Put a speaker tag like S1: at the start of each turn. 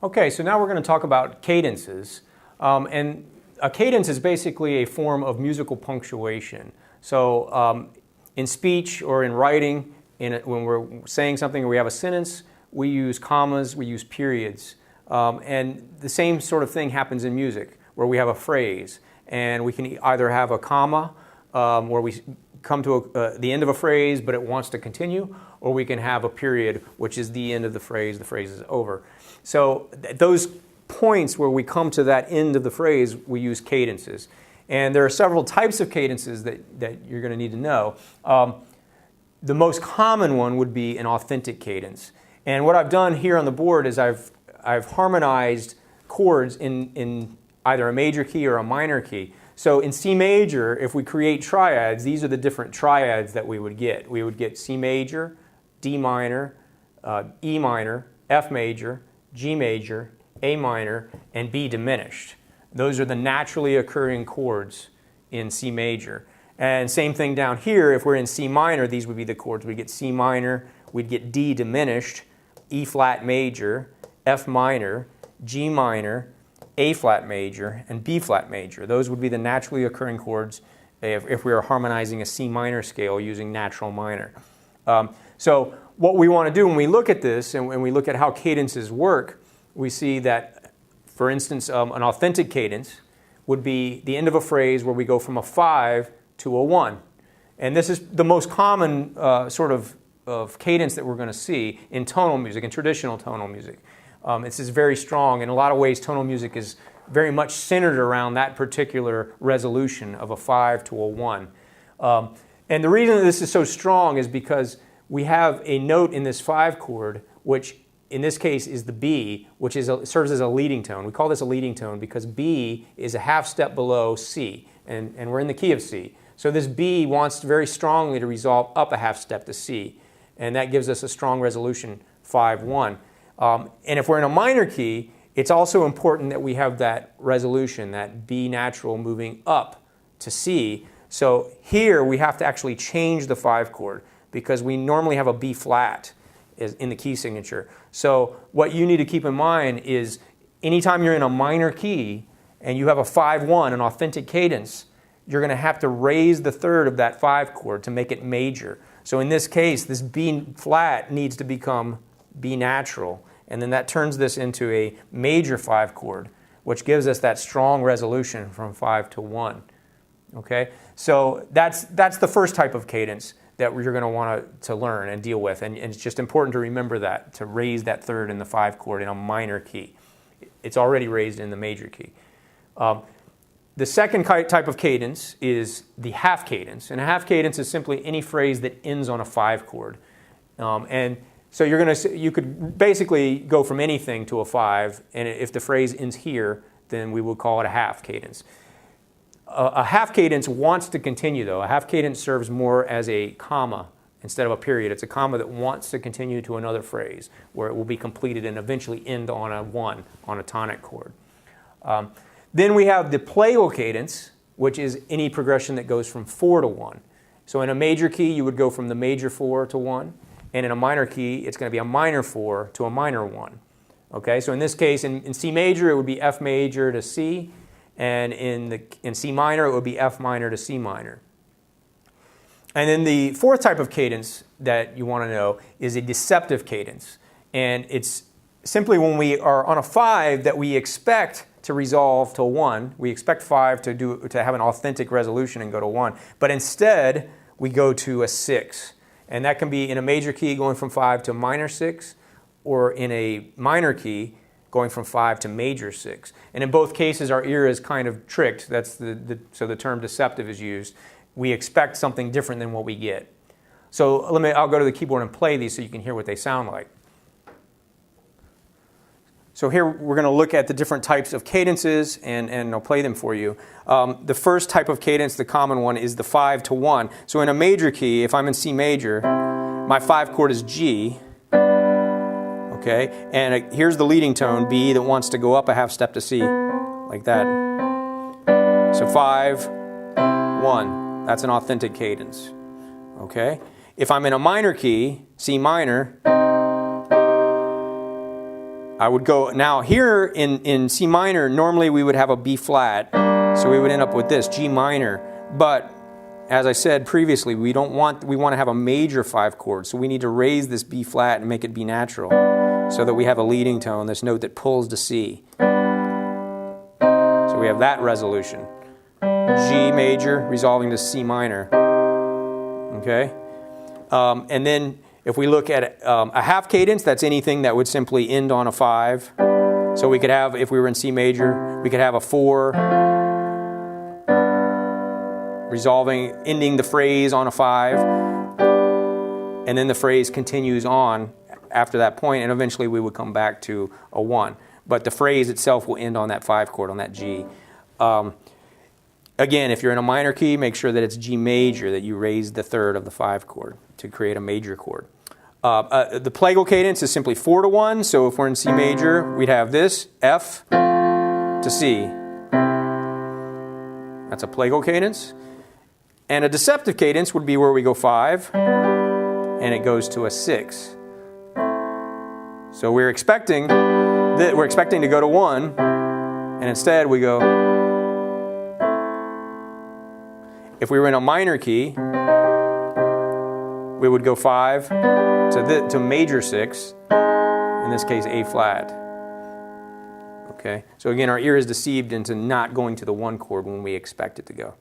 S1: Okay, so now we're going to talk about cadences. And a cadence is basically a form of musical punctuation. So in speech or in writing, when we're saying something or we have a sentence, we use commas, we use periods. And the same sort of thing happens in music, where we have a phrase. And we can either have a comma, where we come to the end of a phrase, but it wants to continue, or we can have a period, which is the end of the phrase is over. So those points where we come to that end of the phrase, we use cadences. And there are several types of cadences that you're going to need to know. The most common one would be an authentic cadence. And what I've done here on the board is I've harmonized chords in either a major key or a minor key. So in C major, if we create triads, these are the different triads that we would get. We would get C major, D minor, E minor, F major, G major, A minor, and B diminished. Those are the naturally occurring chords in C major. And same thing down here, if we're in C minor, these would be the chords. We'd get C minor, we'd get D diminished, E flat major, F minor, G minor, A flat major, and B flat major. Those would be the naturally occurring chords if we were harmonizing a C minor scale using natural minor. So what we want to do when we look at this and when we look at how cadences work, we see that, for instance, an authentic cadence would be the end of a phrase where we go from a 5 to a 1. And this is the most common sort of cadence that we're going to see in tonal music, in traditional tonal music. This is very strong. In a lot of ways, tonal music is very much centered around that particular resolution of a 5 to a 1. And the reason that this is so strong is because we have a note in this 5 chord, which in this case is the B, which serves as a leading tone. We call this a leading tone because B is a half step below C, and we're in the key of C. So this B wants very strongly to resolve up a half step to C, and that gives us a strong resolution 5-1. And if we're in a minor key, it's also important that we have that resolution, that B natural moving up to C. So here we have to actually change the 5 chord because we normally have a B flat in the key signature. So what you need to keep in mind is anytime you're in a minor key and you have a 5-1, an authentic cadence, you're going to have to raise the third of that 5 chord to make it major. So in this case, this B flat needs to become B natural. And then that turns this into a major 5 chord, which gives us that strong resolution from 5 to 1. Okay? So that's the first type of cadence that you're going to want to learn and deal with. And it's just important to remember that, to raise that third in the 5 chord in a minor key. It's already raised in the major key. The second type of cadence is the half cadence. And a half cadence is simply any phrase that ends on a 5 chord. And so you could basically go from anything to a 5, and if the phrase ends here, then we would call it a half cadence. A half cadence wants to continue, though. A half cadence serves more as a comma instead of a period. It's a comma that wants to continue to another phrase where it will be completed and eventually end on a 1, on a tonic chord. Then we have the playful cadence, which is any progression that goes from 4 to 1. So in a major key, you would go from the major 4 to 1. And in a minor key, it's going to be a minor 4 to a minor 1. Okay, so in this case, in C major, it would be F major to C. And in C minor, it would be F minor to C minor. And then the fourth type of cadence that you want to know is a deceptive cadence. And it's simply when we are on a 5 that we expect to resolve to 1. We expect 5 to have an authentic resolution and go to 1. But instead, we go to a 6. And that can be in a major key going from 5 to minor 6, or in a minor key going from 5 to major 6. And in both cases, our ear is kind of tricked. That's so the term deceptive is used. We expect something different than what we get. So I'll go to the keyboard and play these so you can hear what they sound like. So here we're going to look at the different types of cadences, and I'll play them for you. The first type of cadence, the common one, is the 5 to 1. So in a major key, if I'm in C major, my 5 chord is G. Okay, and here's the leading tone, B, that wants to go up a half step to C, like that. So 5, 1. That's an authentic cadence. Okay, if I'm in a minor key, C minor, I would go, now here in C minor, normally we would have a B flat, so we would end up with this, G minor, but as I said previously, we want to have a major 5 chord, so we need to raise this B flat and make it B natural, so that we have a leading tone, this note that pulls to C. So we have that resolution. G major resolving to C minor. Okay? And then if we look at a half cadence, that's anything that would simply end on a 5. So we could have, if we were in C major, we could have a 4 resolving, ending the phrase on a 5, and then the phrase continues on after that point, and eventually we would come back to a 1. But the phrase itself will end on that 5 chord, on that G. Again, if you're in a minor key, make sure that it's G major, that you raise the 3rd of the 5 chord to create a major chord. The plagal cadence is simply 4 to 1, so if we're in C major, we'd have this, F to C. That's a plagal cadence. And a deceptive cadence would be where we go 5, and it goes to a 6. So we're expecting to go to 1, and instead we go. If we were in a minor key, we would go 5 to major 6, in this case A flat. Okay, so again, our ear is deceived into not going to the 1 chord when we expect it to go.